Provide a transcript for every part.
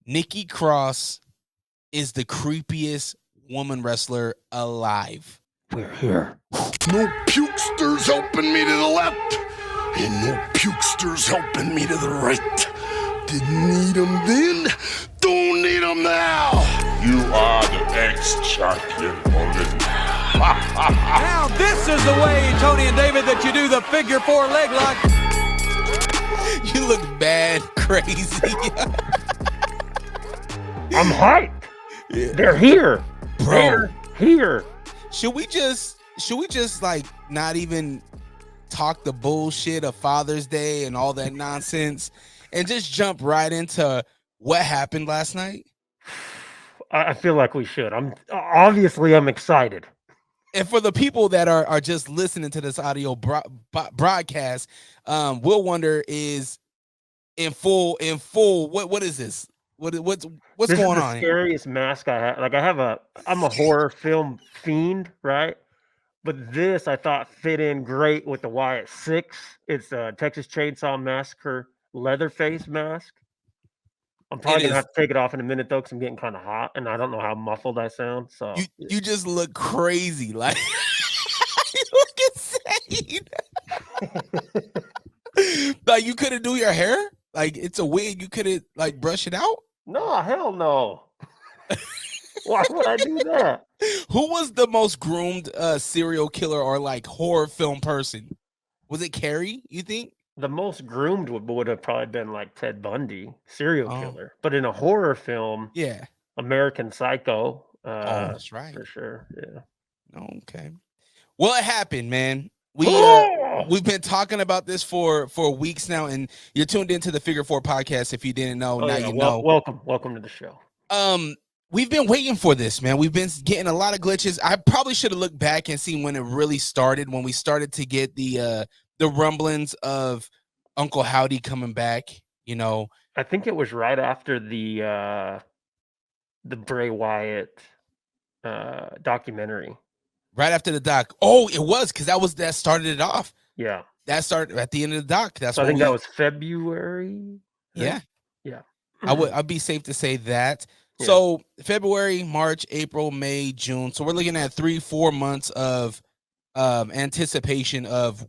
Nikki Cross is the creepiest woman wrestler alive. We're here. No pukesters helping me to the left, and no pukesters helping me to the right. Didn't need them then, don't need them now. You are the ex-champion, Hogan. Now this is the way, Tony and David, that you do the figure 4 leg lock. You look bad, crazy. I'm hyped. Yeah. They're here. Bro. They're here. Should we just like not even talk the bullshit of Father's Day and all that nonsense and just jump right into what happened last night? I feel like we should. I'm excited. And for the people that are just listening to this audio broadcast, Will Wonder is in full. What is this? What's this going is on? The scariest mask I have. Like I'm a horror film fiend, right? But this I thought fit in great with the Wyatt 6. It's a Texas Chainsaw Massacre Leatherface mask. I'm probably gonna have to take it off in a minute though, because I'm getting kind of hot and I don't know how muffled I sound. So you just look crazy, like you look insane. Like you couldn't do your hair, like it's a wig. You couldn't like brush it out. No, hell no. Why would I do that? Who was the most groomed serial killer or like horror film person? Was it Carrie? You think? The most groomed would have probably been like Ted Bundy, serial killer. But in a horror film, yeah, American Psycho. That's right, for sure. Yeah. Okay. Well, it happened, man. We've been talking about this for weeks now, and you're tuned into the Figure 4 podcast. If you didn't know, you know. Welcome to the show. We've been waiting for this, man. We've been getting a lot of glitches. I probably should have looked back and seen when it really started, when we started to get the rumblings of Uncle Howdy coming back. You know, I think it was right after the Bray Wyatt documentary. Right after the doc. Oh, it was, because that started it off. Yeah, that started at the end of the doc. I think that was February. Yeah. I'd be safe to say that. Yeah. So February, March, April, May, June. So we're looking at 3-4 months of anticipation of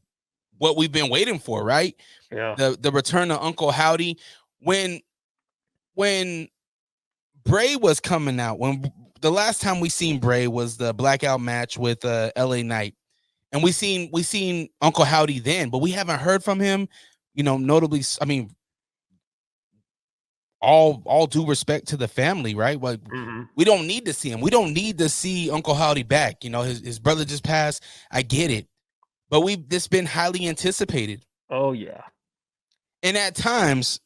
what we've been waiting for, right? Yeah. The return of Uncle Howdy. When Bray was coming out, when the last time we seen Bray was the blackout match with LA Knight. And we seen Uncle Howdy then, but we haven't heard from him, you know, notably. I mean, all due respect to the family, right? Like we don't need to see him. We don't need to see Uncle Howdy back. You know, his brother just passed. I get it. But this been highly anticipated. Oh yeah. And at times,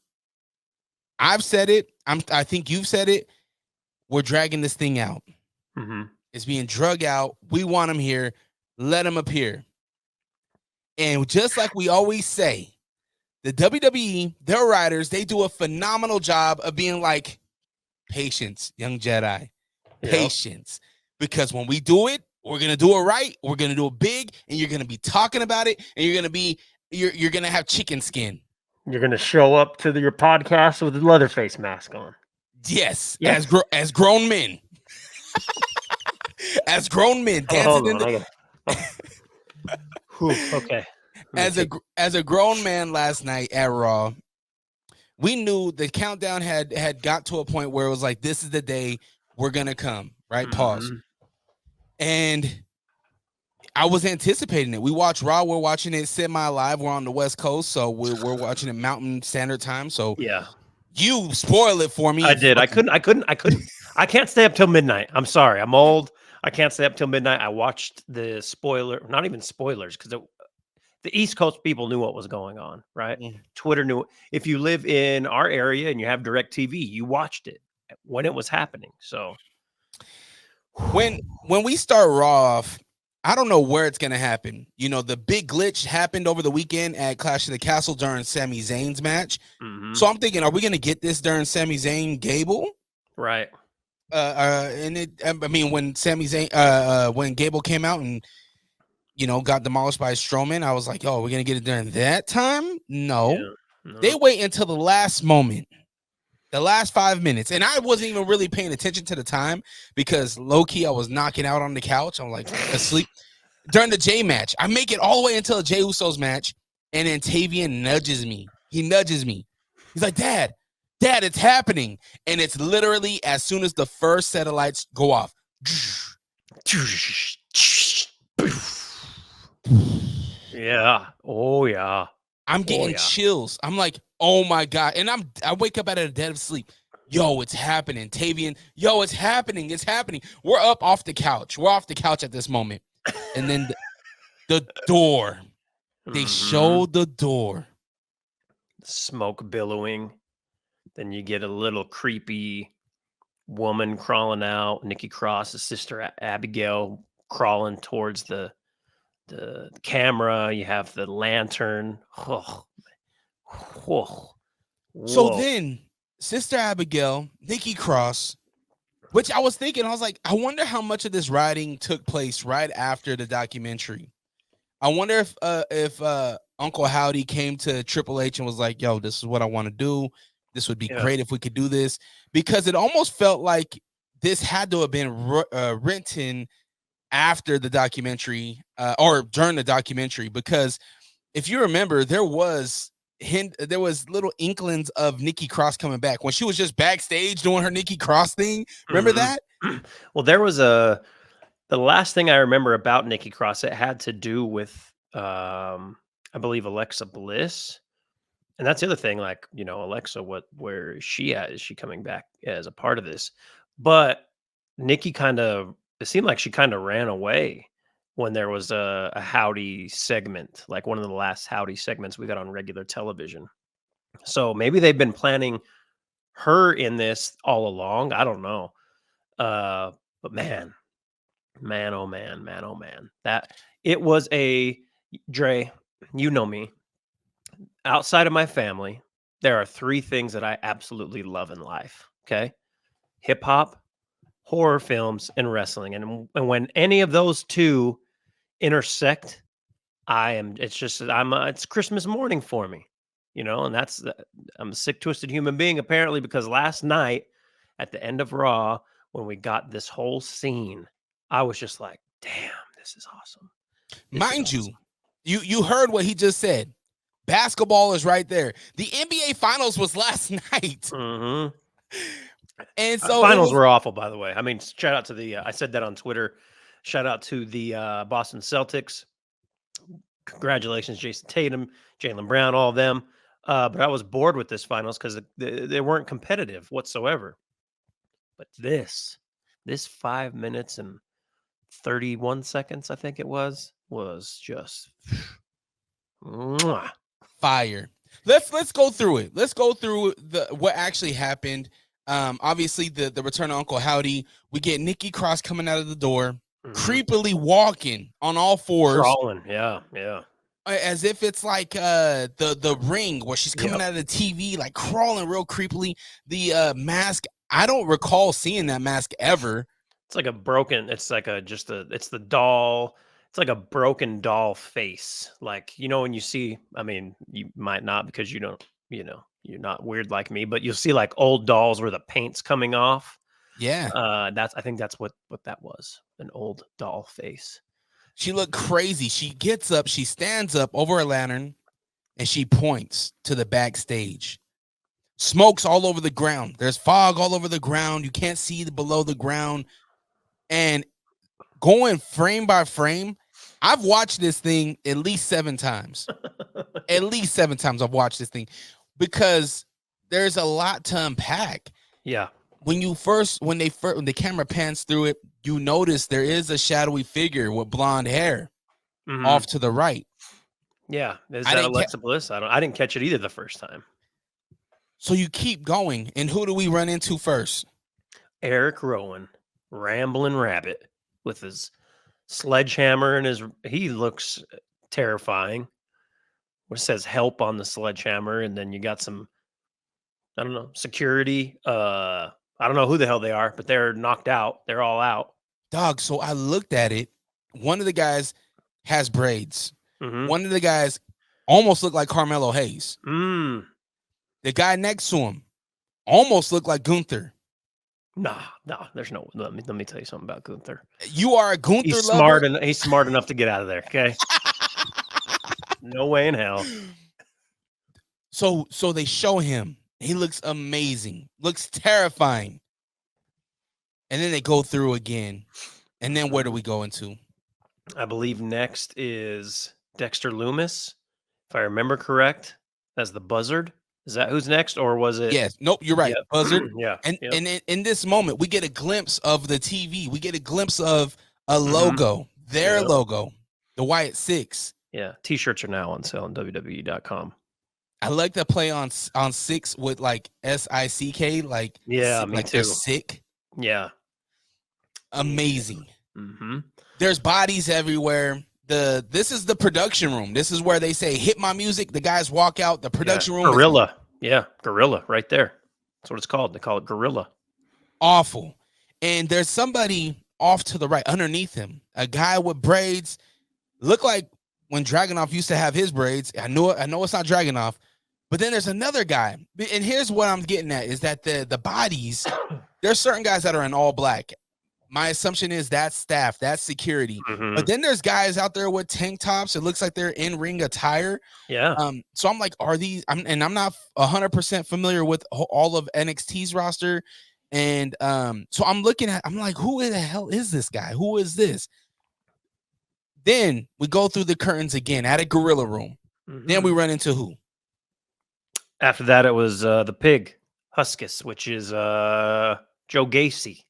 I've said it. I think you've said it. We're dragging this thing out. It's being drug out. We want him here. Let him appear. And just like we always say, the WWE, their writers, they do a phenomenal job of being like, patience, young Jedi. Patience. Because when we do it, we're going to do it right. We're going to do it big. And you're going to be talking about it. And you're going to have chicken skin. You're going to show up to your podcast with a Leatherface mask on. Yes. As grown men. As grown men dancing okay. As a grown man last night at Raw, we knew the countdown had got to a point where it was like, this is the day we're gonna come, right? Pause. And I was anticipating it. We watch Raw. We're watching it semi-live. We're on the West Coast, so we're watching it Mountain Standard Time. So yeah, you spoil it for me. I did. I couldn't. I can't stay up till midnight. I'm sorry. I'm old. I can't stay up till midnight. I watched the not even spoilers, because the East Coast people knew what was going on, right? Twitter knew. If you live in our area and you have DirecTV, you watched it when it was happening. So when we start Raw off, I don't know where it's gonna happen. You know, the big glitch happened over the weekend at Clash of the Castle during Sami Zayn's match. So I'm thinking, are we gonna get this during Sami Zayn Gable? Right. When Sami Zayn, when Gable came out and, you know, got demolished by Strowman, I was like, oh, we're gonna get it during that time? No. They wait until the last moment. The last 5 minutes, and I wasn't even really paying attention to the time because low key I was knocking out on the couch. I'm like asleep during the Jay match. I make it all the way until the Jay Uso's match, and then Tavian nudges me. He nudges me. He's like, Dad, it's happening. And it's literally as soon as the first set of lights go off. Yeah. Oh yeah. I'm getting chills. I'm like, oh my God. And I wake up out of the dead of sleep. Yo, it's happening. Tavian, yo, it's happening. It's happening. We're up off the couch. We're off the couch at this moment. And then the door. They showed the door. Smoke billowing. Then you get a little creepy woman crawling out. Nikki Cross's sister Abigail crawling towards the camera. You have the lantern. Oh. Whoa. So then Sister Abigail, Nikki Cross, which I was thinking, I was like, I wonder how much of this writing took place right after the documentary. I wonder if Uncle Howdy came to Triple H and was like, yo, this is what I want to do. This would be great if we could do this, because it almost felt like this had to have been written after the documentary or during the documentary, because if you remember, there was little inklings of Nikki Cross coming back when she was just backstage doing her Nikki Cross thing. Remember that? Well, there was the last thing I remember about Nikki Cross, it had to do with I believe Alexa Bliss. And that's the other thing, like, you know, Alexa, where is she at? Is she coming back as a part of this? But Nikki it seemed like she kind of ran away when there was a Howdy segment, like one of the last Howdy segments we got on regular television. So maybe they've been planning her in this all along. I don't know. But man, oh man, that it was Dre, you know me. Outside of my family, there are 3 things that I absolutely love in life. Okay. Hip hop, horror films, and wrestling. And when any of those 2 intersect, it's Christmas morning for me, you know, and I'm a sick, twisted human being apparently, because last night at the end of Raw, when we got this whole scene, I was just like, damn, this is awesome. Mind you heard what he just said. Basketball is right there. The NBA Finals was last night. Mm-hmm. And so finals were awful, by the way. I mean, shout out to I said that on Twitter. Shout out to the Boston Celtics. Congratulations, Jason Tatum, Jaylen Brown, all of them. But I was bored with this finals because they weren't competitive whatsoever. But this 5 minutes and 31 seconds, I think it was just fire. Let's go through it. Let's go through what actually happened. Obviously the return of Uncle Howdy. We get Nikki Cross coming out of the door, creepily walking on all fours, crawling. Yeah, as if it's like the ring where she's coming out of the TV, like crawling real creepily. The mask, I don't recall seeing that mask ever. It's like it's the doll. It's like a broken doll face. Like, you know, when you see, I mean, you might not because you don't, you know, you're not weird like me, but you'll see like old dolls where the paint's coming off. Yeah. I think that's what that was. An old doll face. She looked crazy. She gets up, she stands up over a lantern, and she points to the backstage. Smoke's all over the ground. There's fog all over the ground. You can't see below the ground. And going frame by frame, I've watched this thing at least 7 times. At least 7 times I've watched this thing because there's a lot to unpack. Yeah. When the camera pans through it, you notice there is a shadowy figure with blonde hair off to the right. Yeah. Is that Alexa Bliss? I didn't catch it either the first time. So you keep going. And who do we run into first? Eric Rowan, Rambling Rabbit, with his sledgehammer and he looks terrifying. It says help on the sledgehammer, and then you got some, I don't know, security. I don't know who the hell they are, but they're knocked out. They're all out. Dog, so I looked at it. One of the guys has braids. One of the guys almost looked like Carmelo Hayes. The guy next to him almost looked like Gunther. Nah, there's no. Let me tell you something about Gunther. You are a Gunther He's lover? smart, and he's smart enough to get out of there. Okay. No way in hell. So they show him. He looks amazing. Looks terrifying. And then they go through again. And then where do we go into? I believe next is Dexter Loomis, if I remember correct. That's the Buzzard. Is that who's next, or was it? Yes. Nope. You're right. Yep. Buzzard. Yeah. And yep. and in this moment, we get a glimpse of the TV. We get a glimpse of a logo, their logo, the Wyatt Six. Yeah. T-shirts are now on sale on WWE.com. I like to play on six with like SICK, like me like too. they're sick. Yeah. Amazing. Mm-hmm. There's bodies everywhere. This is the production room. This is where they say, hit my music. The guys walk out. The production room. Gorilla. Gorilla right there. That's what it's called. They call it Gorilla. Awful. And there's somebody off to the right underneath him. A guy with braids. Look like when Dragunov used to have his braids. I know it's not Dragunov. But then there's another guy. And here's what I'm getting at is that the bodies, there's certain guys that are in all black. My assumption is that's staff, that's security. Mm-hmm. But then there's guys out there with tank tops. It looks like they're in ring attire. Yeah. So I'm like, are these? I'm not 100% familiar with all of NXT's roster, and so I'm looking at. I'm like, who the hell is this guy? Who is this? Then we go through the curtains again at a gorilla room. Mm-hmm. Then we run into who? After that, it was the pig Huskus, which is Joe Gacy.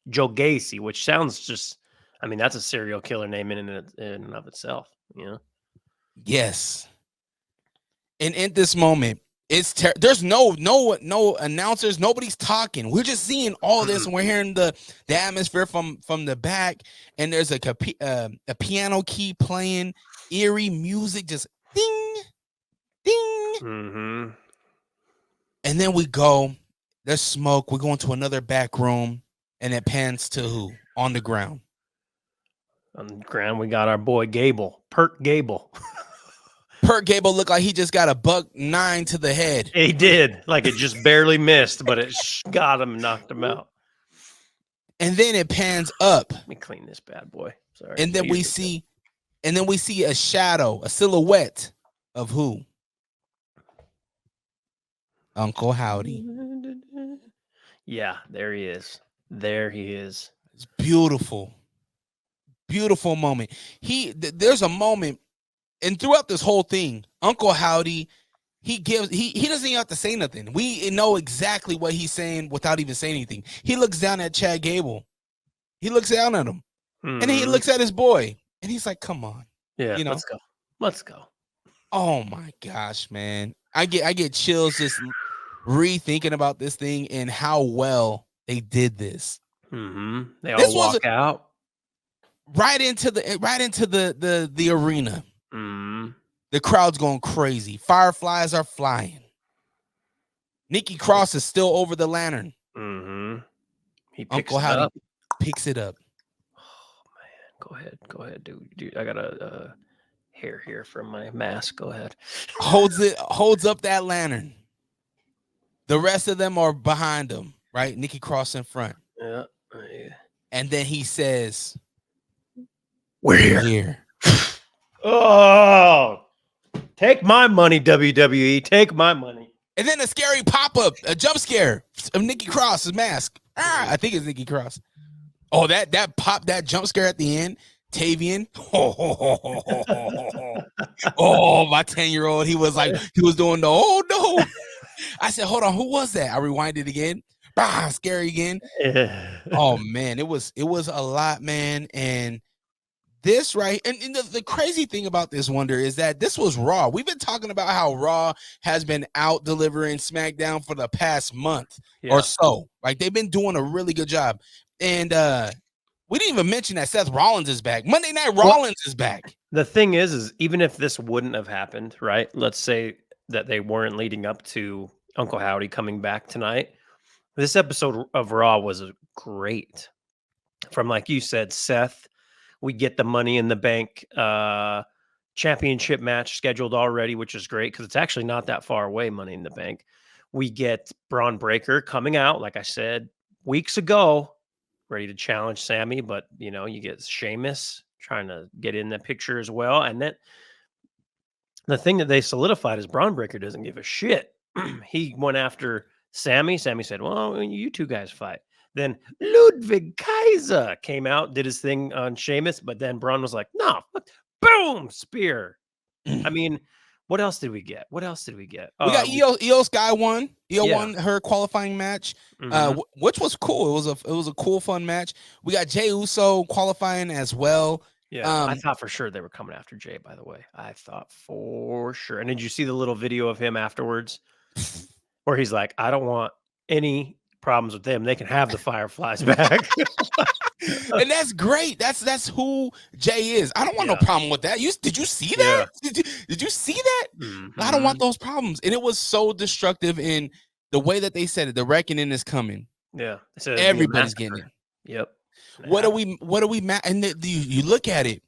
Joe Gacy, which sounds just, I mean, that's a serial killer name in and of itself, you know? Yes. And in this moment, there's no announcers, nobody's talking. We're just seeing all this, and we're hearing the atmosphere from the back, and there's a piano key playing, eerie music, just ding, ding. Mm-hmm. And then there's smoke, we go into another back room. And it pans to who? On the ground. On the ground, we got our boy Gable. Pert Gable. Pert Gable looked like he just got a $9 to the head. He did. Like it just barely missed, but it got him and knocked him out. And then it pans up. Let me clean this bad boy. Sorry. And then we see a shadow, a silhouette of who? Uncle Howdy. Yeah, there he is. There he is. It's beautiful. Beautiful moment. There's a moment, and throughout this whole thing, Uncle Howdy, he doesn't even have to say nothing. We know exactly what he's saying without even saying anything. He looks down at Chad Gable. He looks down at him. And then he looks at his boy, and he's like, come on. Yeah, Let's go. Oh my gosh, man. I get chills just rethinking about this thing and how well they did this. Mm-hmm. They all walk out right into the arena. Mm-hmm. The crowd's going crazy. Fireflies are flying. Nikki Cross is still over the lantern. Mm-hmm. He picks Uncle Howdy up. picks it up. Oh man, go ahead, dude. I got a hair here from my mask. Go ahead. Holds up that lantern. The rest of them are behind him, right? Nikki Cross in front. Yeah. And then he says, "We're here." Oh, take my money, WWE. Take my money. And then a scary pop-up, a jump scare of Nikki Cross's mask. I think it's Nikki Cross. Oh, that jump scare at the end. Tavian. Oh, my 10-year-old. He was doing the, oh no. I said, hold on, who was that? I rewinded again. Scary again. Yeah. Oh man, it was a lot, man. And this right, and the crazy thing about this, Wonder, is that this was Raw. We've been talking about how Raw has been out delivering SmackDown for the past month or so. Like they've been doing a really good job. And we didn't even mention that Seth Rollins is back. Monday Night Rollins is back. The thing is even if this wouldn't have happened, right? Let's say that they weren't leading up to Uncle Howdy coming back tonight. This episode of Raw was great. From, like you said, Seth, we get the Money in the Bank championship match scheduled already, which is great because it's actually not that far away, Money in the Bank. We get Braun Breaker coming out, like I said, weeks ago, ready to challenge Sammy, but you get Sheamus trying to get in the picture as well. And then the thing that they solidified is Braun Breaker doesn't give a shit. He went after Sammy. Sammy said, well, you two guys fight. Then Ludwig Kaiser came out, did his thing on Sheamus, but then Braun was like, no, boom, spear. I mean, what else did we get? We got Io Sky won. Io won her qualifying match, which was cool. It was a cool, fun match. We got Jey Uso qualifying as well. Yeah, I thought for sure they were coming after Jay, by the way. I thought for sure. And did you see the little video of him afterwards where he's like, I don't want any problems with them. They can have the Fireflies back. And that's great. That's who Jay is. I don't want no problem with that. Did you see that? Did you see that? I don't want those problems. And it was so destructive in the way that they said it. The reckoning is coming. Yeah. Everybody's getting it. Yep. What are we and you look at it,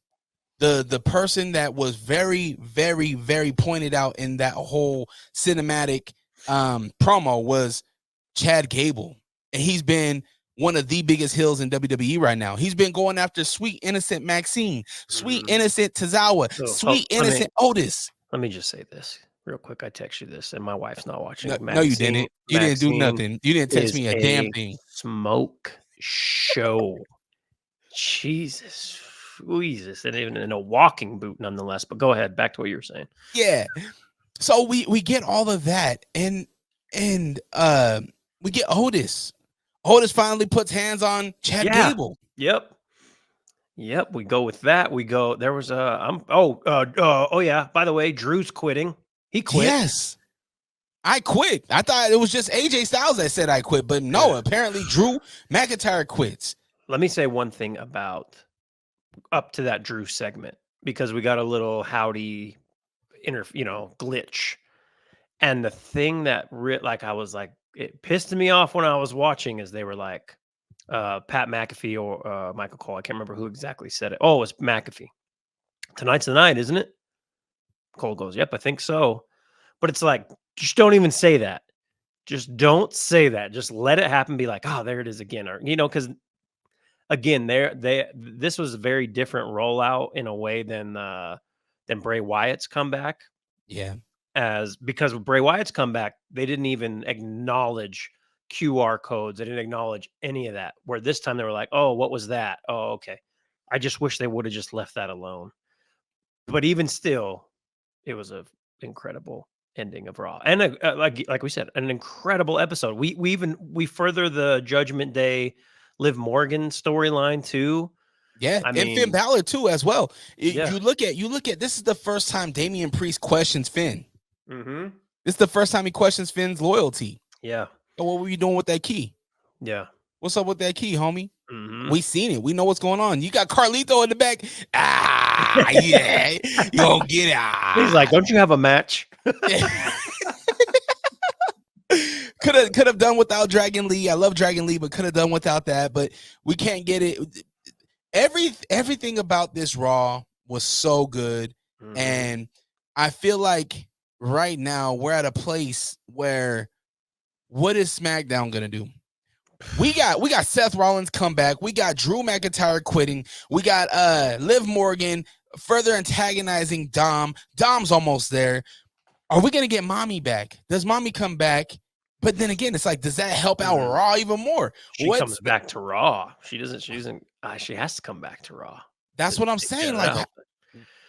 the person that was very, very, very pointed out in that whole cinematic promo was Chad Gable. And he's been one of the biggest heels in WWE right now. He's been going after sweet innocent Maxine, sweet innocent Tazawa, sweet innocent Otis. Let me just say this real quick. I text you this, and my wife's not watching. No, you didn't. You didn't do nothing. You didn't text me a damn thing. Smoke show. Jesus, and even in a walking boot, nonetheless. But go ahead, back to what you were saying. Yeah. So we get all of that, and we get Otis. Otis finally puts hands on Chad Gable. Yep. We go with that. There was by the way, Drew's quitting. He quit. Yes. I quit. I thought it was just AJ Styles that said I quit, but no, apparently Drew McIntyre quits. Let me say one thing about up to that Drew segment, because we got a little howdy glitch. And the thing that I was like, it pissed me off when I was watching is they were like, Pat McAfee or Michael Cole. I can't remember who exactly said it. Oh, it was McAfee. Tonight's the night, isn't it? Cole goes, yep, I think so. But it's like, just don't even say that. Just don't say that. Just let it happen. Be like, oh, there it is again. Or, because again, this was a very different rollout in a way than Bray Wyatt's comeback. Yeah. Because with Bray Wyatt's comeback, they didn't even acknowledge QR codes. They didn't acknowledge any of that. Where this time they were like, oh, what was that? Oh, okay. I just wish they would have just left that alone. But even still, it was an incredible ending of Raw. And like we said, an incredible episode. We further the Judgment Day Liv Morgan storyline too. Yeah, and Finn Balor too as well. You look at this is the first time Damian Priest questions Finn. Mm-hmm. This is the first time he questions Finn's loyalty. Yeah. So what were you doing with that key? Yeah. What's up with that key, homie? Mm-hmm. We seen it. We know what's going on. You got Carlito in the back. Yeah. You don't get it. He's like, don't you have a match? Could have done without Dragon Lee. I love Dragon Lee, but could have done without that. But we can't get it. Everything about this Raw was so good. Mm-hmm. And I feel like right now we're at a place where what is SmackDown gonna do? We got Seth Rollins comeback. We got Drew McIntyre quitting. We got Liv Morgan further antagonizing Dom. Dom's almost there. Are we gonna get Mommy back? Does Mommy come back? But then again, it's like, does that help out Raw even more? She comes back to Raw. She doesn't. She has to come back to Raw. That's what I'm saying. Like,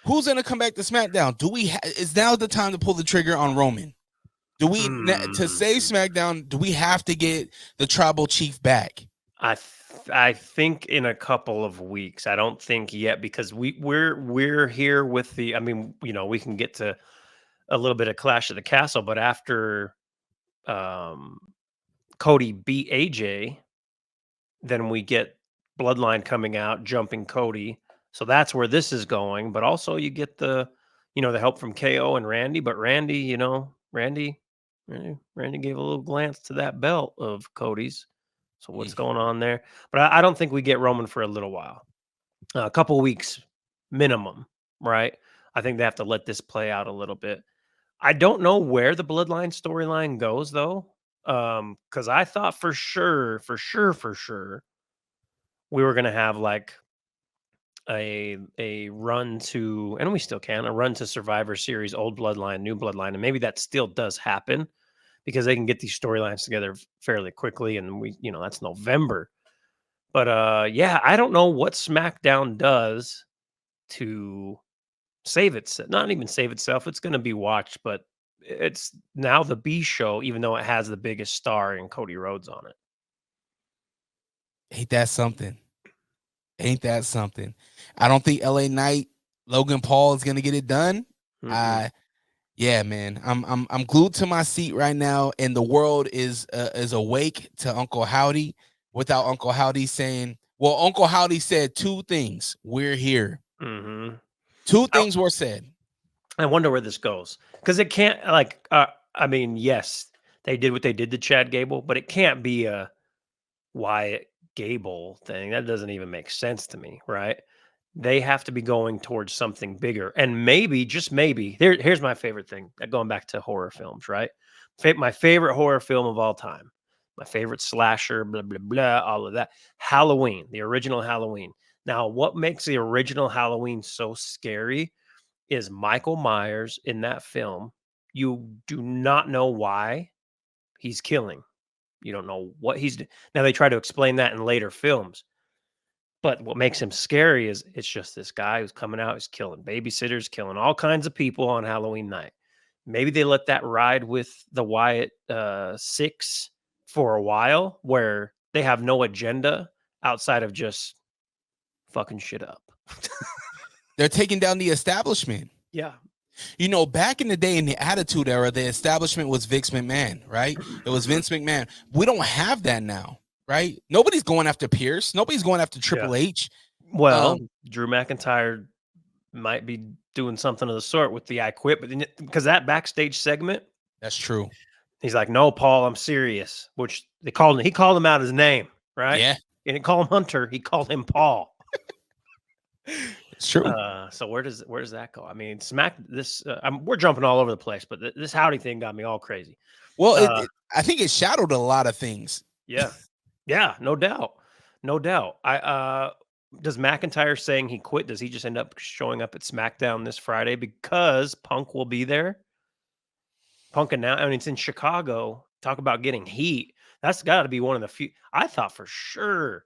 who's gonna come back to SmackDown? Is now the time to pull the trigger on Roman? Do we to save SmackDown? Do we have to get the Tribal Chief back? I think in a couple of weeks. I don't think yet, because we're here with the. I mean, we can get to a little bit of Clash of the Castle, but after Cody beat AJ, then we get Bloodline coming out, jumping Cody. So that's where this is going. But also you get the help from KO and Randy. But Randy, Randy gave a little glance to that belt of Cody's. So what's going on there? But I don't think we get Roman for a little while, a couple weeks minimum, right? I think they have to let this play out a little bit. I don't know where the Bloodline storyline goes though. Because I thought for sure, we were gonna have like a run to, and we still can, a run to Survivor Series, old Bloodline, new Bloodline, and maybe that still does happen because they can get these storylines together fairly quickly, and that's November. But yeah, I don't know what SmackDown does to save itself. Not even save itself. It's going to be watched, but it's now the B show, even though it has the biggest star in Cody Rhodes on it. Ain't that something? Ain't that something? I don't think LA Knight, Logan Paul is gonna get it done. Yeah, man. I'm glued to my seat right now, and the world is awake to Uncle Howdy. Without Uncle Howdy saying, well, Uncle Howdy said two things. We're here. Two things were said. I wonder where this goes because it can't I mean, yes, they did what they did to Chad Gable, but it can't be a Wyatt Gable thing. That doesn't even make sense to me, right? They have to be going towards something bigger. And maybe, just maybe, here's my favorite thing, going back to horror films, right? My favorite horror film of all time, my favorite slasher, blah, blah, blah, all of that. Halloween, the original Halloween. Now, what makes the original Halloween so scary is Michael Myers in that film. You do not know why he's killing. You don't know what he's doing. Now, they try to explain that in later films. But what makes him scary is it's just this guy who's coming out, he's killing babysitters, killing all kinds of people on Halloween night. Maybe they let that ride with the Wyatt 6 for a while where they have no agenda outside of just fucking shit up. They're taking down the establishment. Yeah. Back in the day in the Attitude Era, the establishment was Vince McMahon, right? It was Vince McMahon. We don't have that now, right? Nobody's going after Pierce. Nobody's going after Triple H. Well, Drew McIntyre might be doing something of the sort with the I Quit, but because that backstage segment. That's true. He's like, no, Paul, I'm serious, which he called him out his name, right? Yeah. He didn't call him Hunter. He called him Paul. It's true. So where does that go? I mean, we're jumping all over the place, but this Howdy thing got me all crazy. Well, I think it shadowed a lot of things. Yeah. Yeah, no doubt. Does McIntyre saying he quit, does he just end up showing up at SmackDown this Friday because Punk will be there? Punk it's in Chicago. Talk about getting heat. That's got to be one of the few. I thought for sure.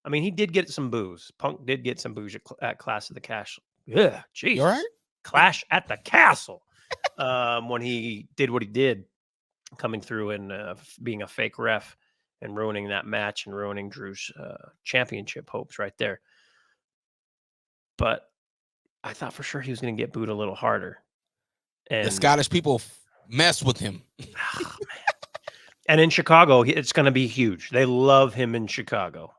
I mean, he did get some booze. Punk did get some booze at Clash of the Castle. Yeah, jeez. You all right? Clash at the Castle. When he did what he did, coming through and being a fake ref and ruining that match and ruining Drew's championship hopes right there. But I thought for sure he was going to get booed a little harder. And the Scottish people mess with him. Oh, man. And in Chicago, it's going to be huge. They love him in Chicago.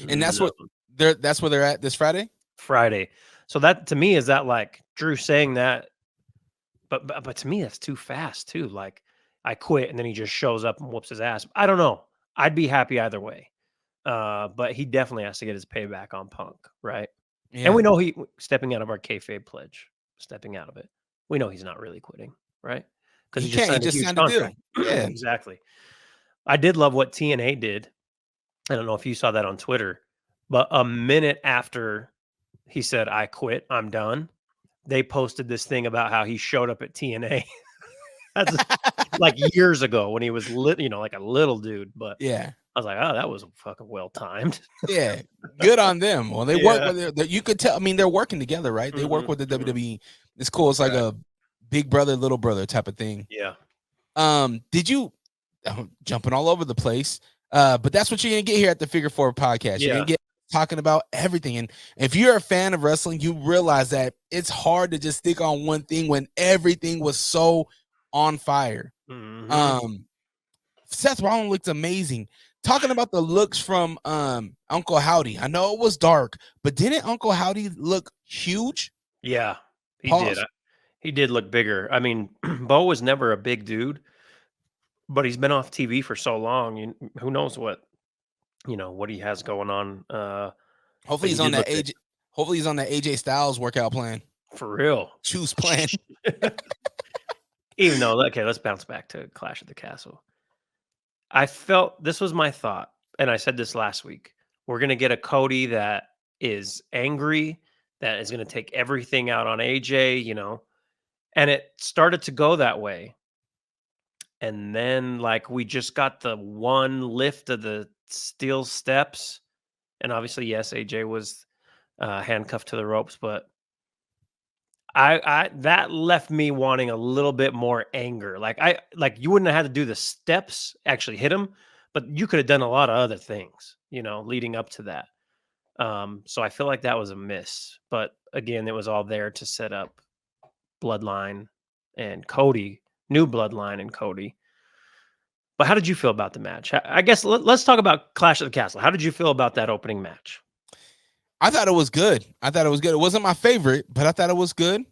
And that's where they're at this Friday. So that to me is that like Drew saying that, but to me that's too fast too. Like I quit and then he just shows up and whoops his ass. I don't know. I'd be happy either way. But he definitely has to get his payback on Punk, right? Yeah. And we know he stepping out of our kayfabe pledge, stepping out of it. We know he's not really quitting, right? Because he just signed a contract. Yeah, exactly. I did love what TNA did. I don't know if you saw that on Twitter, but a minute after he said, I quit, I'm done, they posted this thing about how he showed up at TNA. That's like years ago when he was like a little dude. But yeah, I was like, oh, that was fucking well timed. Yeah, good on them. Well, they work with it. You could tell. I mean, they're working together, right? They work with the WWE. It's cool. It's like a big brother, little brother type of thing. Yeah. Did you jumping all over the place? But that's what you're gonna get here at the Figure Four podcast. You're gonna get talking about everything. And if you're a fan of wrestling, you realize that it's hard to just stick on one thing when everything was so on fire. Seth Rollins looked amazing. Talking about the looks from Uncle Howdy. I know it was dark, but didn't Uncle Howdy look huge? Yeah, he did. He did look bigger. I mean, Bo was never a big dude, but he's been off TV for so long. Who knows what he has going on. Hopefully he's on that AJ. Hopefully he's on that AJ Styles workout plan. For real. Choose plan. Even though, okay, let's bounce back to Clash at the Castle. I felt this was my thought, and I said this last week. We're going to get a Cody that is angry, that is going to take everything out on AJ, and it started to go that way. And then, like, we just got the one lift of the steel steps. And obviously, yes, AJ was handcuffed to the ropes, but I that left me wanting a little bit more anger. Like you wouldn't have had to do the steps, actually hit him, but you could have done a lot of other things, leading up to that. So I feel like that was a miss. But again, it was all there to set up Bloodline and Cody, new Bloodline and Cody. But how did you feel about the match? I guess let's talk about Clash of the Castle. How did you feel about that opening match? I thought it was good. It wasn't my favorite, but I thought it was good.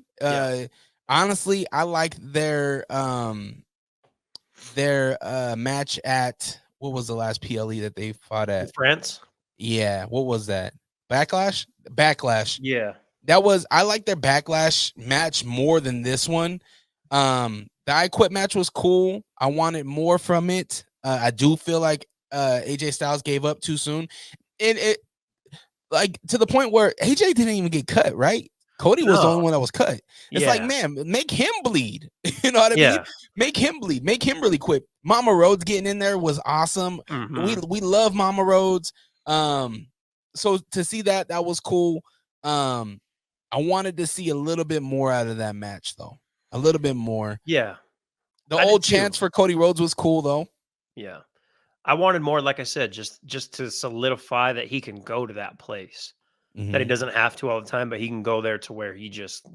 Honestly, I liked their match at, what was the last PLE that they fought at? France? Yeah. What was that? Backlash? Yeah. I like their Backlash match more than this one. The I Quit match was cool. I wanted more from it. I do feel like AJ Styles gave up too soon. And it, like, to the point where AJ didn't even get cut, right? Cody was the only one that was cut. It's like, man, make him bleed. You know what I mean? Make him bleed. Make him really quit. Mama Rhodes getting in there was awesome. We love Mama Rhodes. So to see that was cool. I wanted to see a little bit more out of that match, though. A little bit more. Yeah. The old chance for Cody Rhodes was cool, though. Yeah. I wanted more, like I said, just to solidify that he can go to that place. That he doesn't have to all the time, but he can go there to where he just,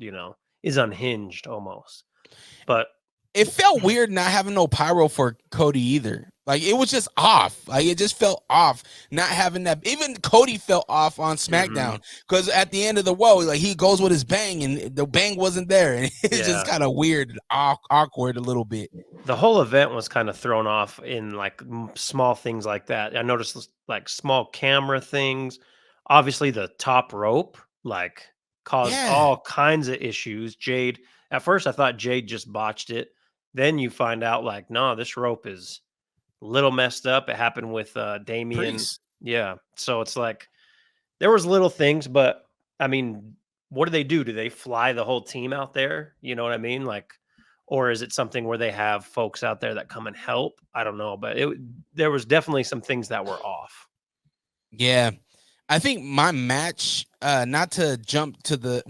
is unhinged almost. But it felt weird not having no pyro for Cody either. Like, it was just off. Like, it just felt off not having that. Even Cody felt off on SmackDown because at the end of the whoa, like, he goes with his bang and the bang wasn't there, and it's just kind of weird, awkward a little bit. The whole event was kind of thrown off in like small things like that. I noticed like small camera things. Obviously, the top rope like caused all kinds of issues. Jade, at first, I thought Jade just botched it. Then you find out like, no, this rope is a little messed up. It happened with Damian. Priest. Yeah. So it's like there was little things, but I mean, what do? Do they fly the whole team out there? You know what I mean? Like, or is it something where they have folks out there that come and help? I don't know, but there was definitely some things that were off. Yeah. I think my match, not to jump to the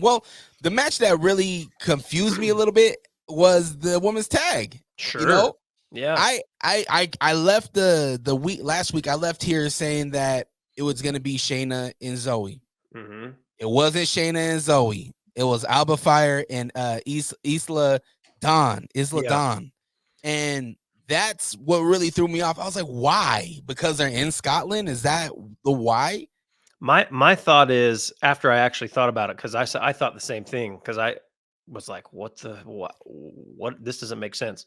match that really confused me a little bit was the women's tag. Sure. Yeah. I left the week last week. I left here saying that it was going to be Shayna and Zoe. It wasn't Shayna and Zoe. It was Alba Fire and Isla Dawn. And that's what really threw me off. I was like, why? Because they're in Scotland? Is that the why? My thought is, after I actually thought about it, because I thought the same thing, because I was like, what? This doesn't make sense.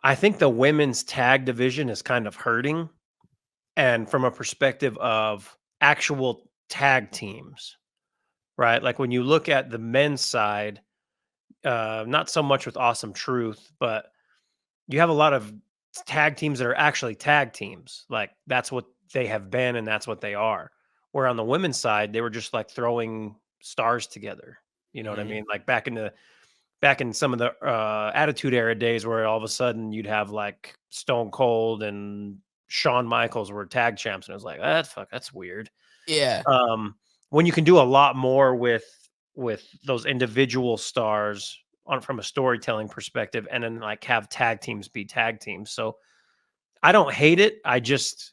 I think the women's tag division is kind of hurting, and from a perspective of actual tag teams, right? Like when you look at the men's side, not so much with Awesome Truth, but you have a lot of tag teams that are actually tag teams. Like that's what they have been, and that's what they are. Where on the women's side, they were just like throwing stars together. You know what I mean? Like back in some of the Attitude Era days, where all of a sudden you'd have like Stone Cold and Shawn Michaels were tag champs, and it was like, that's weird. Yeah. When you can do a lot more with those individual stars from a storytelling perspective, and then like have tag teams be tag teams. So I don't hate it. I just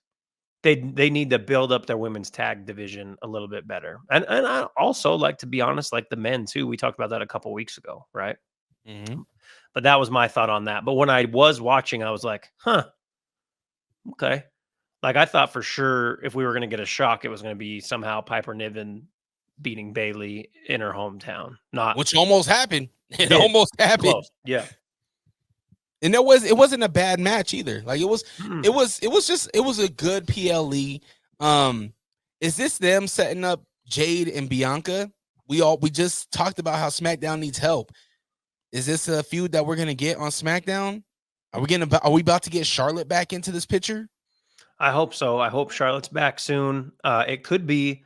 they need to build up their women's tag division a little bit better. And I also, like, to be honest, like the men too. We talked about that a couple weeks ago, right? But that was my thought on that. But when I was watching, I was like, okay. Like I thought for sure if we were going to get a shock, it was going to be somehow Piper Niven beating Bayley in her hometown. Which almost happened. It almost happened. Close. Yeah. And it wasn't a bad match either. Like it was a good PLE. Is this them setting up Jade and Bianca? We just talked about how SmackDown needs help. Is this a feud that we're gonna get on SmackDown? Are we about to get Charlotte back into this picture? I hope so. I hope Charlotte's back soon. It could be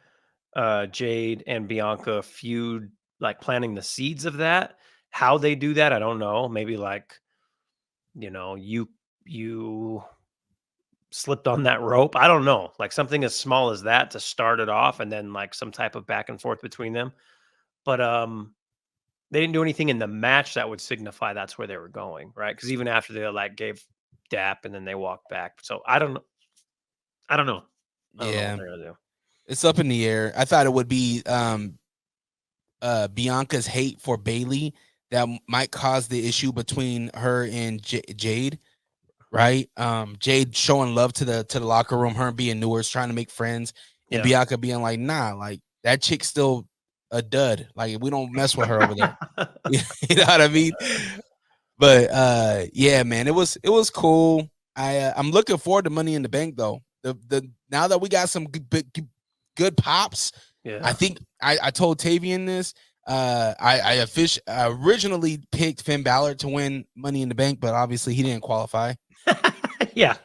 Jade and Bianca feud, like planting the seeds of that. How they do that, I don't know. Maybe like, you slipped on that rope. I don't know. Like something as small as that to start it off, and then like some type of back and forth between them. But they didn't do anything in the match that would signify that's where they were going, right? Because even after they like gave dap and then they walked back. So I don't know. I don't know what they're gonna do. It's up in the air. I thought it would be Bianca's hate for Bailey that might cause the issue between her and Jade, right? Jade showing love to the locker room, her being newers, trying to make friends, and Bianca being like, nah, like that chick's still a dud. Like we don't mess with her over there. You know what I mean? But yeah, man, it was cool. I'm looking forward to Money in the Bank though. The now that we got some good pops, I think I told Tavian this. I originally picked Finn Balor to win Money in the Bank, but obviously he didn't qualify. yeah.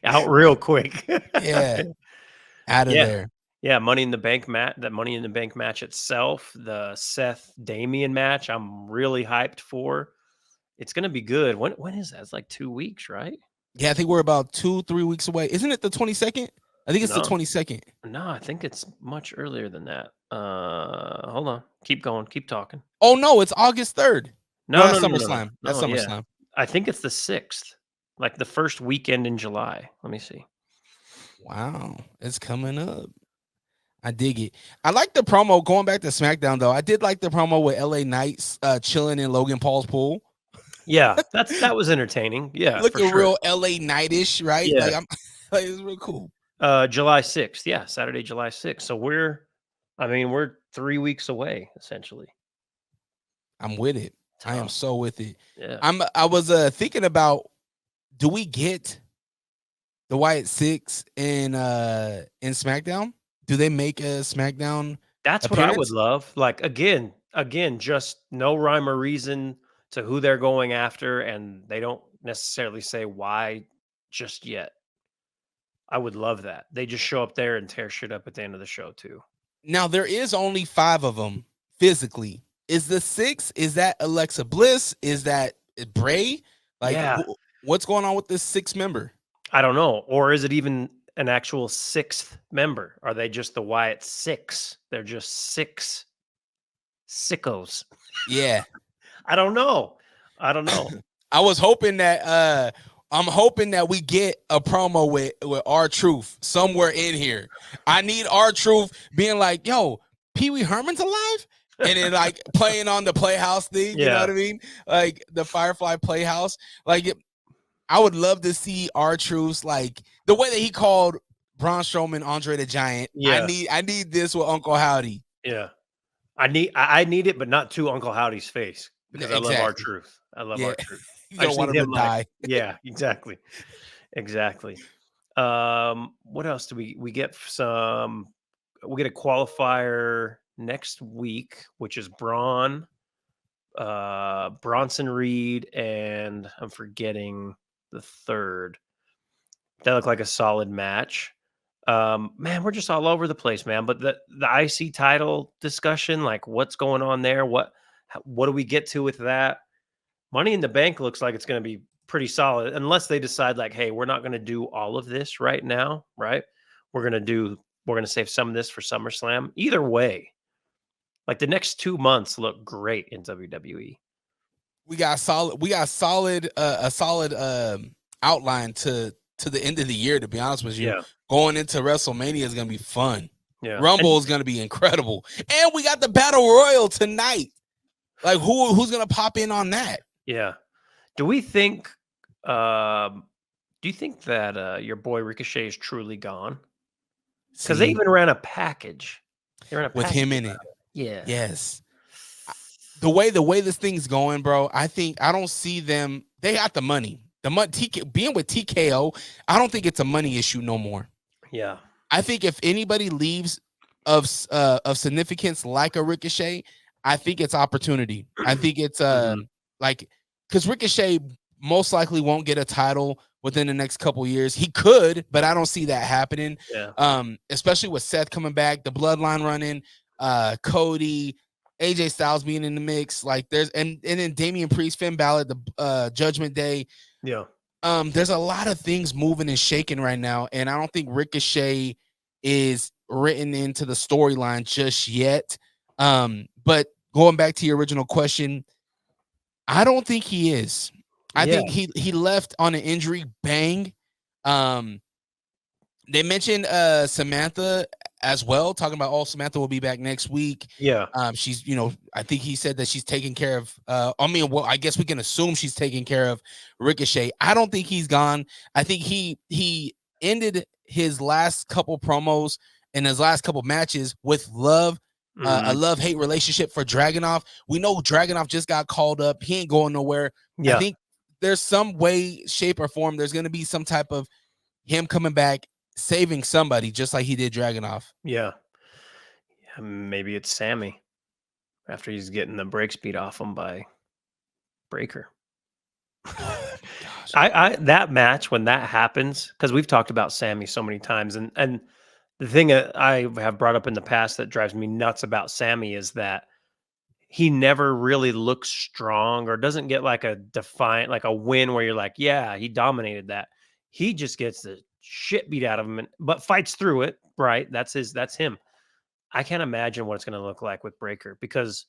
Out real quick. Yeah. Out of there. Yeah, Money in the Bank match, that Money in the Bank match itself, the Seth Damian match, I'm really hyped for. It's gonna be good. When is that? It's like 2 weeks, right? Yeah, I think we're about 2-3 weeks away. Isn't it the 22nd? I think it's the 22nd. No, I think it's much earlier than that. Hold on. Keep going. Keep talking. Oh, no, it's August 3rd. No, that's SummerSlam. No. That's SummerSlam. I think it's the 6th, like the first weekend in July. Let me see. Wow, it's coming up. I dig it. I like the promo. Going back to SmackDown, though, I did like the promo with LA Knights chilling in Logan Paul's pool. Yeah, that was entertaining. Yeah, looking real LA Knight-ish, right? Yeah. Like it's real cool. July 6th. Yeah, Saturday, July 6th. So we're 3 weeks away, essentially. I'm with it. I am so with it. Yeah. I was thinking about, do we get the Wyatt Six in SmackDown? Do they make a SmackDown? That's appearance? what I would love. Like again, just no rhyme or reason to who they're going after, and they don't necessarily say why just yet. I would love that. They just show up there and tear shit up at the end of the show too. Now there is only 5 of them physically. Is the 6th? Is that Alexa Bliss? Is that Bray? Like, what's going on with this 6th member? I don't know. Or is it even an actual 6th member? Are they just the Wyatt Six? They're just 6 sickos. Yeah. I don't know. I was hoping that I'm hoping that we get a promo with R-Truth somewhere in here. I need R-Truth being like, yo, Pee Wee Herman's alive? And then like playing on the Playhouse thing, you know what I mean? Like the Firefly Playhouse. Like I would love to see R-Truth's, like the way that he called Braun Strowman Andre the Giant. Yeah. I need this with Uncle Howdy. Yeah. I need it, but not to Uncle Howdy's face. Because I love R-Truth. I love R-Truth. You don't want him to die. Yeah, exactly. What else do we get? We get a qualifier next week, which is Bronson Reed, and I'm forgetting the third. That looked like a solid match. Man, we're just all over the place, man. But the IC title discussion, like what's going on there? What do we get to with that? Money in the Bank looks like it's going to be pretty solid, unless they decide like, hey, we're not going to do all of this right now, right? We're going to save some of this for SummerSlam. Either way, like the next 2 months look great in WWE. We got a solid outline to the end of the year, to be honest with you. Yeah. Going into WrestleMania is going to be fun. Yeah. Rumble is going to be incredible. And we got the Battle Royal tonight. Like who's going to pop in on that? Yeah. Do you think that your boy Ricochet is truly gone? Because they even ran a package. With him in it. Yeah. Yes. The way this thing's going, bro, I don't see them. They got the money. Being with TKO, I don't think it's a money issue no more. Yeah. I think if anybody leaves of significance like a Ricochet, I think it's opportunity. I think it's like because Ricochet most likely won't get a title within the next couple years. He could, but I don't see that happening. Yeah. Especially with Seth coming back, the bloodline running, Cody, AJ Styles being in the mix. Like there's and then Damian Priest, Finn Balor, the Judgment Day. Yeah. There's a lot of things moving and shaking right now, and I don't think Ricochet is written into the storyline just yet. But going back to your original question, I don't think he is. I think he left on an injury bang. They mentioned Samantha as well, talking about Samantha will be back next week. Yeah. She's, I think he said that she's taking care of I guess we can assume she's taking care of Ricochet. I don't think he's gone. I think he ended his last couple promos and his last couple matches with love. A love-hate relationship for Dragunov. We know Dragunov just got called up. He ain't going nowhere. Yeah. I think there's some way, shape, or form. There's going to be some type of him coming back, saving somebody, just like he did Dragunov. Yeah. Maybe it's Sammy after he's getting the break speed off him by Breaker. I that match when that happens, because we've talked about Sammy so many times, and the thing that I have brought up in the past that drives me nuts about Sammy is that he never really looks strong or doesn't get like a defiant, like a win where you're like, yeah, he dominated that. He just gets the shit beat out of him, but fights through it. Right. That's him. I can't imagine what it's going to look like with Breaker, because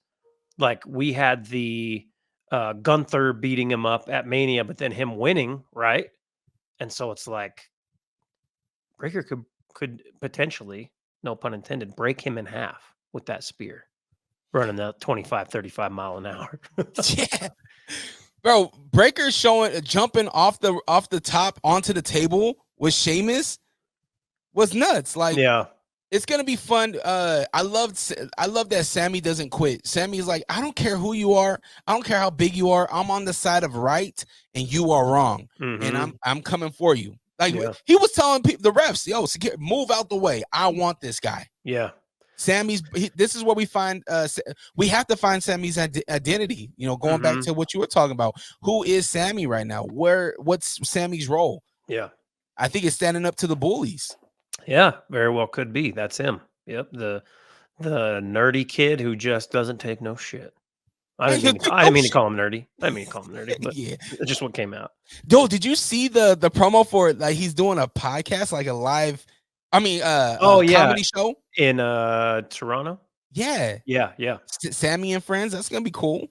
like we had the Gunther beating him up at Mania, but then him winning. Right. And so it's like Breaker could potentially, no pun intended, break him in half with that spear running the 25, 35 mile an hour. Yeah. Bro, Breaker jumping off the top onto the table with Sheamus was nuts. Like, yeah, it's gonna be fun. I love that Sammy doesn't quit. Sammy's like, I don't care who you are, I don't care how big you are. I'm on the side of right, and you are wrong, and I'm coming for you. Like he was telling people, the refs, yo, move out the way. I want this guy. Yeah. This is where we find we have to find Sammy's identity, going back to what you were talking about. Who is Sammy right now? What's Sammy's role? Yeah. I think it's standing up to the bullies. Yeah, very well could be. That's him. Yep. The nerdy kid who just doesn't take no shit. I didn't mean to call him nerdy. I didn't mean to call him nerdy, but yeah, it's just what came out. Dude, did you see the promo for it? Like he's doing a podcast, like a live, comedy show in Toronto? Yeah. Yeah. Sammy and Friends. That's gonna be cool.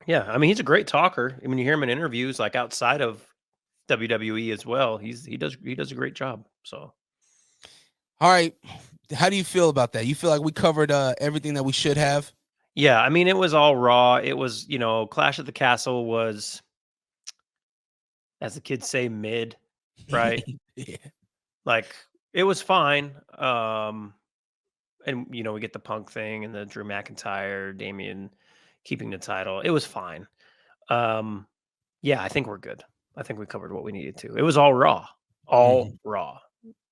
Yeah, I mean, he's a great talker. I mean, you hear him in interviews, like outside of WWE as well. He does a great job. So, all right, how do you feel about that? You feel like we covered everything that we should have? Yeah, I mean, it was all raw. It was, Clash at the Castle was, as the kids say, mid, right? Yeah. Like, it was fine. And, we get the Punk thing and the Drew McIntyre, Damian keeping the title. It was fine. Yeah, I think we're good. I think we covered what we needed to. It was all raw. Raw.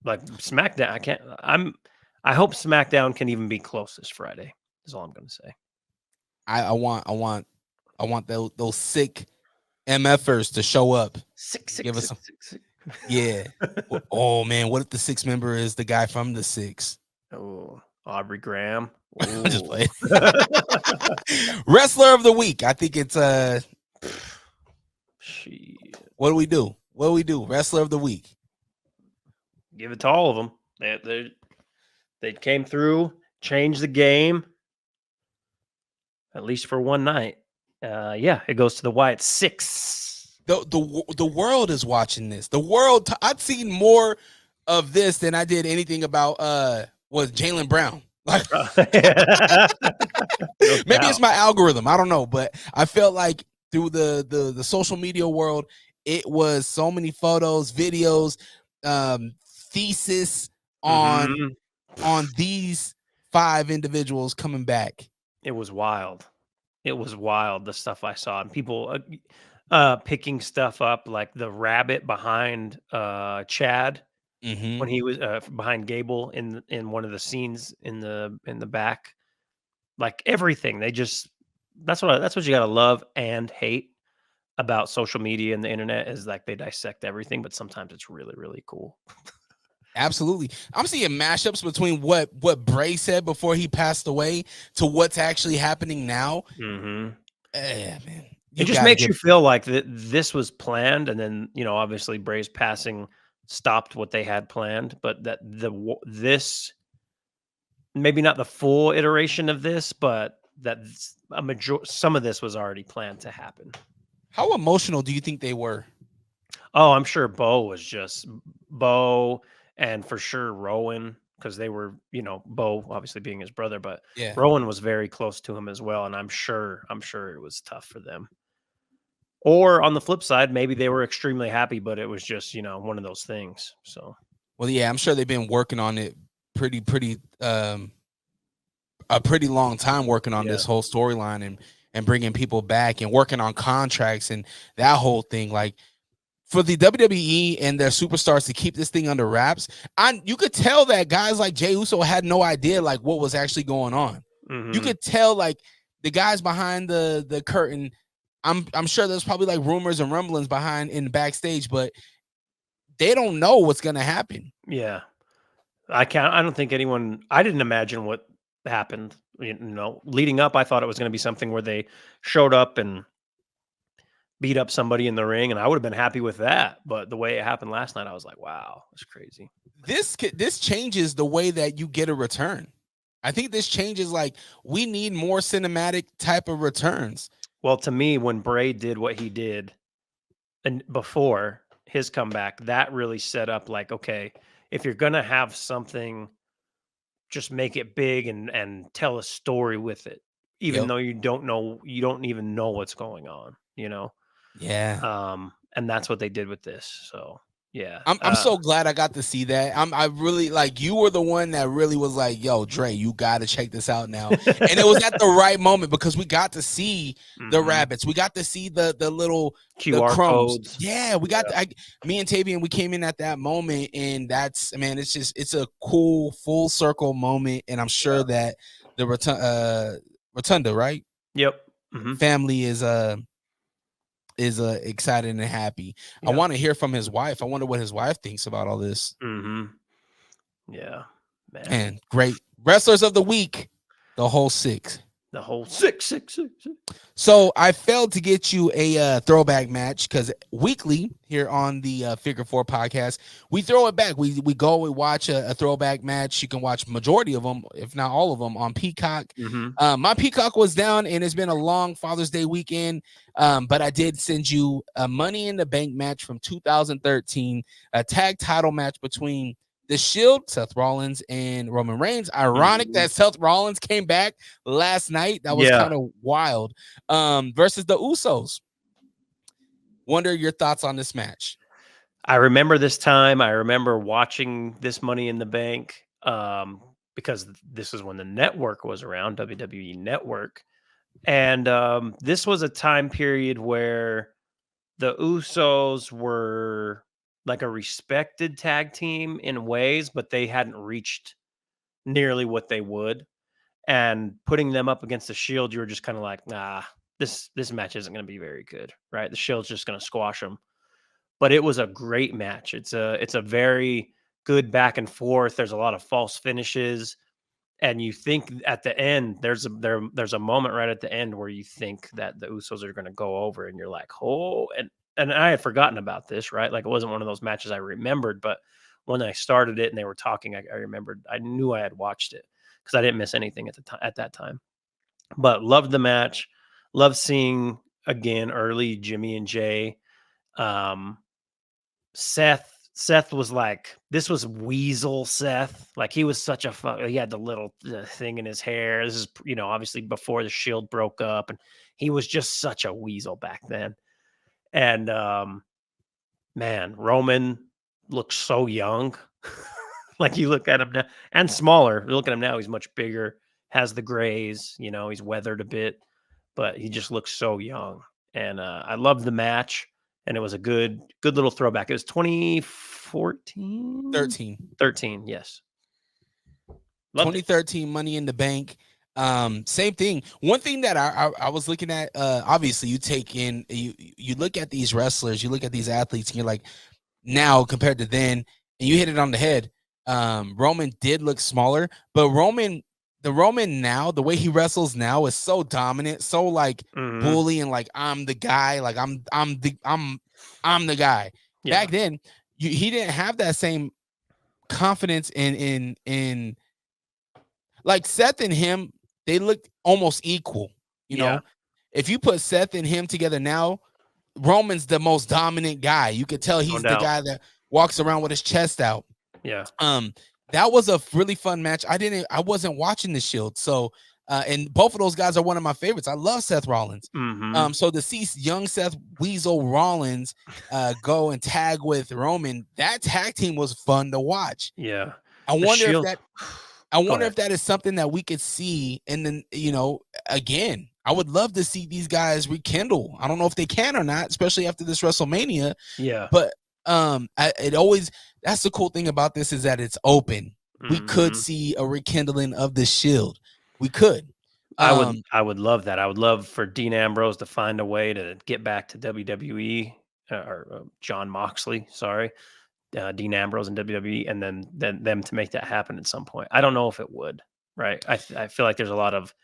Like, SmackDown, I hope SmackDown can even be close this Friday, is all I'm going to say. I want those sick MFers to show up. Give us some. Yeah. Oh man, what if the sixth member is the guy from the Six? Oh, Aubrey Graham. Just play. Wrestler of the week. I think it's What do we do? Wrestler of the week. Give it to all of them. They came through, changed the game. At least for one night. It goes to the Wyatt Six. The world is watching this. The world. I've seen more of this than I did anything about was Jaylen Brown. Like maybe it's my algorithm. I don't know, but I felt like through the social media world, it was so many photos, videos, thesis on these 5 individuals coming back. It was wild. The stuff I saw, and people picking stuff up, like the rabbit behind Chad when he was behind Gable in one of the scenes in the back. like everything. That's what you got to love and hate about social media and the internet is like they dissect everything, but sometimes it's really, really cool. Absolutely. I'm seeing mashups between what Bray said before he passed away to what's actually happening now. Mm-hmm. Man. It just makes you feel like this was planned, and then obviously Bray's passing stopped what they had planned, but that this maybe not the full iteration of this, but that some of this was already planned to happen. How emotional do you think they were? Oh, I'm sure Bo and for sure Rowan, because they were, Bo obviously being his brother, but Yeah. Rowan was very close to him as well, and I'm sure it was tough for them. Or on the flip side, maybe they were extremely happy, but it was just, one of those things. So, well, yeah, I'm sure they've been working on it a pretty long time working on this whole storyline and bringing people back and working on contracts and that whole thing. Like for the WWE and their superstars to keep this thing under wraps, you could tell that guys like Jey Uso had no idea like what was actually going on. mm-hmm. You could tell like the guys behind the curtain. I'm sure there's probably like rumors and rumblings behind in the backstage, but they don't know what's gonna happen. Yeah, I don't think anyone. I didn't imagine what happened. Leading up, I thought it was going to be something where they showed up and beat up somebody in the ring, and I would have been happy with that. But the way it happened last night, I was like, wow, that's crazy. This changes the way that you get a return. I think this changes, like, we need more cinematic type of returns. Well, to me, when Bray did what he did and before his comeback, that really set up like, okay, if you're going to have something, just make it big and tell a story with it, even though you don't even know what's going on, Yeah. And that's what they did with this. So yeah, I'm so glad I got to see that. I really, like, you were the one that really was like, yo, Dre, you got to check this out now. And it was at the right moment because we got to see the rabbits. We got to see the little QR codes. Yeah, we got me and Tavian, we came in at that moment, and that's, man, it's a cool full circle moment. And I'm sure that the Rotunda, right? Yep. Family is excited and happy. Yep. I want to hear from his wife. I wonder what his wife thinks about all this. Yeah, man. And great wrestlers of the week, the whole six. The whole six. So I failed to get you a throwback match because weekly here on the Figure 4 podcast, we throw it back. We go, we watch a throwback match. You can watch majority of them, if not all of them, on Peacock. My Peacock was down, and it's been a long Father's Day weekend. But I did send you a Money in the Bank match from 2013, a tag title match between The Shield, Seth Rollins, and Roman Reigns. Ironic that Seth Rollins came back last night. That was kind of wild. Versus the Usos. Wonder your thoughts on this match. I remember this time. I remember watching this Money in the Bank because this is when the network was around, WWE Network. And this was a time period where the Usos were like a respected tag team in ways, but they hadn't reached nearly what they would. And putting them up against the Shield, you were just kind of like, nah, this match isn't going to be very good, right? The Shield's just going to squash them. But it was a great match. It's a very good back and forth. There's a lot of false finishes. And you think at the end, there's a moment right at the end where you think that the Usos are going to go over, and you're like, oh, and I had forgotten about this, right? Like, it wasn't one of those matches I remembered, but when I started it and they were talking, I remembered, I knew I had watched it because I didn't miss anything at that time. But loved the match, loved seeing again early Jimmy and Jay. Seth was like, this was Weasel Seth. Like, he was such a he had the little thing in his hair. This is, obviously before the Shield broke up, and he was just such a weasel back then. And man, Roman looks so young. Like, you look at him now, and smaller. You look at him now, he's much bigger, has the grays, he's weathered a bit, but he just looks so young. And I loved the match. And it was a good little throwback. It was 2014? 13. 13, yes. Loved 2013 it. Money in the Bank. Same thing. One thing that I was looking at, obviously you look at these wrestlers, you look at these athletes, and you're like, now compared to then, and you hit it on the head. Roman did look smaller, but the Roman now, the way he wrestles now is so dominant, so like bully, and like I'm the guy, like I'm the guy. Yeah. Back then, he didn't have that same confidence in like Seth and him. They looked almost equal, you know. If you put Seth and him together now, Roman's the most dominant guy. You could tell he's the guy that walks around with his chest out. Yeah. That was a really fun match. I wasn't watching the Shield, so and both of those guys are one of my favorites. I love Seth Rollins. So to see young Seth Weasel Rollins go and tag with Roman, that tag team was fun to watch. Yeah. I wonder if that is something that we could see, and then again, I would love to see these guys rekindle. I don't know if they can or not, especially after this WrestleMania. Yeah. But that's the cool thing about this is that it's open. We could see a rekindling of the Shield. We could. I would love that. I would love for Dean Ambrose to find a way to get back to WWE or John Moxley. Sorry. Dean Ambrose and WWE, and then them to make that happen at some point. I don't know if it would, right? I feel like there's a lot of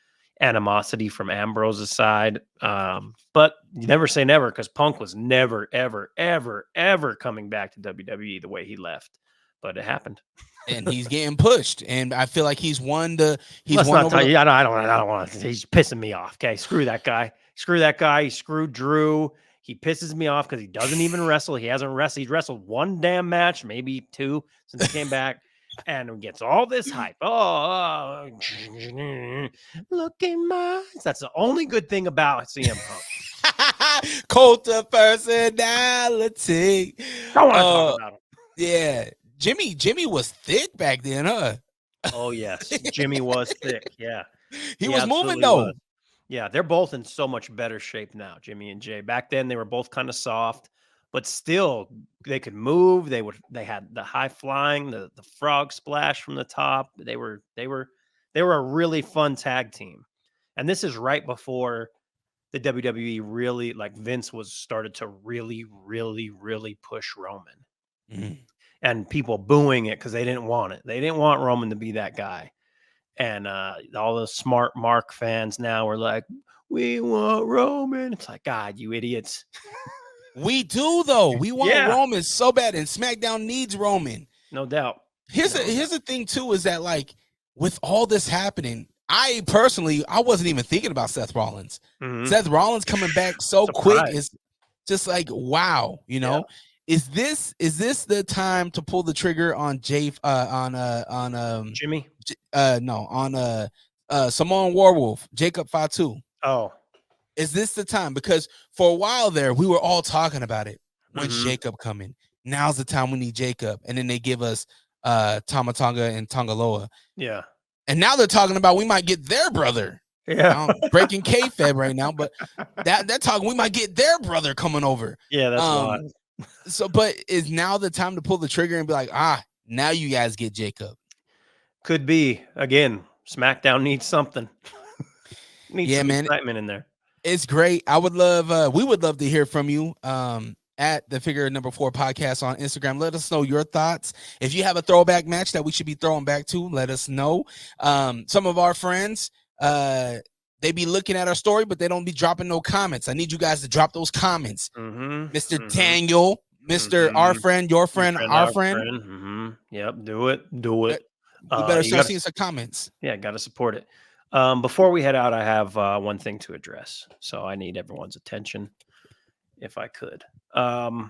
animosity from Ambrose's side, but you never say never, because Punk was never, ever, ever, ever coming back to WWE the way he left, but it happened. And he's getting pushed, and I feel like he's won over. I don't want to. He's pissing me off. Okay, screw that guy. He screwed Drew. He pisses me off because he doesn't even wrestle. He hasn't wrestled. He's wrestled one damn match, maybe two, since he came back, and gets all this hype. Oh, look in my eyes. That's the only good thing about CM Punk. Cult of personality. I want to talk about him. Yeah, Jimmy was thick back then, huh? Oh yes, Jimmy was thick. Yeah, he was moving though. Was. Yeah, they're both in so much better shape now, Jimmy and Jay. Back then, they were both kind of soft, but still, they could move. They had the high flying, the frog splash from the top. They were a really fun tag team, and this is right before the WWE really, like, Vince started to really, really, really push Roman, and people booing it because they didn't want it. They didn't want Roman to be that guy. And all the smart Mark fans now are like, we want Roman. It's like, God, you idiots. We do, though. We want Roman so bad, and SmackDown needs Roman. No doubt. Here's the thing, too, is that, like, with all this happening, I wasn't even thinking about Seth Rollins. Seth Rollins coming back so quick is just like, wow, Yeah. Is this the time to pull the trigger on Jimmy? On Samoan Werewolf, Jacob Fatu. Oh, is this the time? Because for a while there, we were all talking about it. When's Jacob coming? Now's the time we need Jacob. And then they give us Tama Tonga and Tongaloa. Yeah. And now they're talking about we might get their brother. Yeah. I'm breaking kayfabe right now, but they're talking we might get their brother coming over. Yeah, that's wild. So, but is now the time to pull the trigger and be like, now you guys get Jacob? Could be. Again, SmackDown needs something. Needs some excitement in there. It's great. I would love, we would love to hear from you at the Figure Number 4 podcast on Instagram. Let us know your thoughts. If you have a throwback match that we should be throwing back to, let us know. Some of our friends, they be looking at our story, but they don't be dropping no comments. I need you guys to drop those comments. Mr. Daniel, Mr. Our friend, your friend, our friend. Yep, do it. We better start seeing some comments. Yeah, got to support it. Before we head out, I have one thing to address. So I need everyone's attention, if I could. Yeah,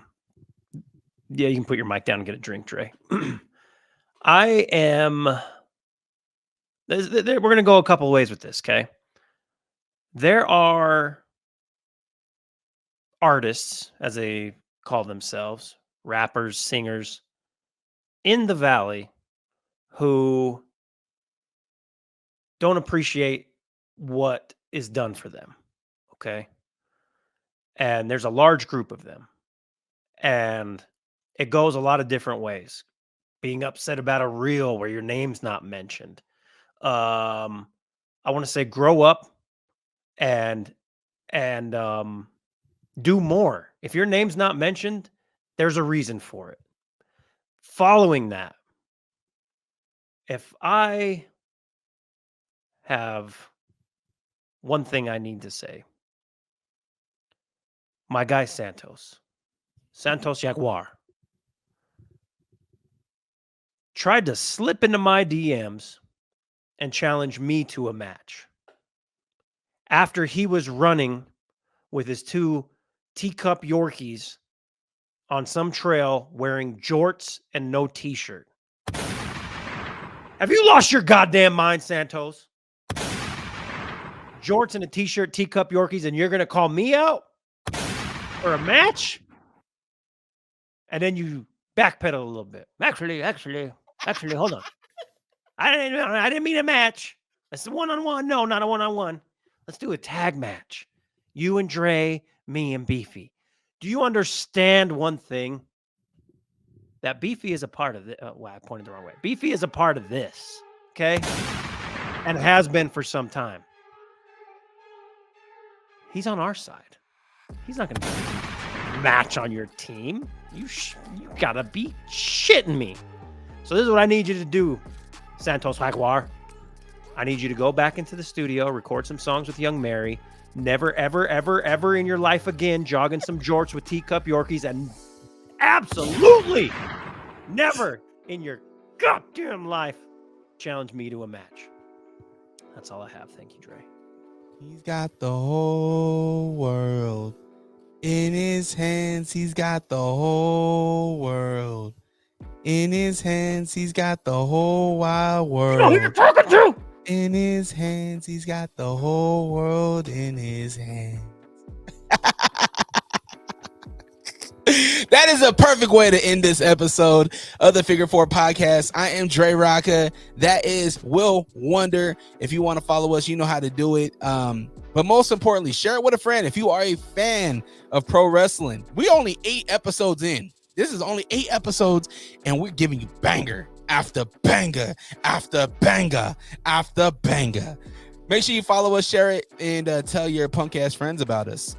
you can put your mic down and get a drink, Dre. We're going to go a couple of ways with this, okay? There are artists, as they call themselves, rappers, singers, in the Valley who don't appreciate what is done for them, okay? And there's a large group of them. And it goes a lot of different ways. Being upset about a reel where your name's not mentioned. A I want to say grow up and do more. If your name's not mentioned, there's a reason for it. Following that, if I have one thing I need to say, my guy Santos Jaguar, tried to slip into my DMs and challenge me to a match after he was running with his 2 teacup Yorkies on some trail wearing jorts and no t-shirt. Have you lost your goddamn mind, Santos? Jorts and a t-shirt, teacup Yorkies, and you're going to call me out for a match? And then you backpedal a little bit. Actually, hold on. I didn't mean a match. That's a one-on-one. No, not a one-on-one. Let's do a tag match. You and Dre, me and Beefy. Do you understand one thing? That Beefy is a part of this. Wow, I pointed the wrong way. Beefy is a part of this, okay? And has been for some time. He's on our side. He's not going to match on your team. You got to be shitting me. So this is what I need you to do, Santos Jaguar. I need you to go back into the studio, record some songs with Young Mary. Never, ever, ever, ever in your life again jogging some jorts with teacup Yorkies, and absolutely never in your goddamn life challenge me to a match. That's all I have. Thank you, Dre. He's got the whole world in his hands. He's got the whole world in his hands. He's got the whole wide world. You know who you're talking to? In his hands. He's got the whole world in his hands. That is a perfect way to end this episode of the Figure 4 podcast. I am DreRawka. That is Will Wonder. If you want to follow us, you know how to do it. But most importantly, share it with a friend. If you are a fan of pro wrestling, we only 8 episodes in. This is only 8 episodes, and we're giving you banger after banger after banger after banger. Make sure you follow us, share it, and tell your punk ass friends about us.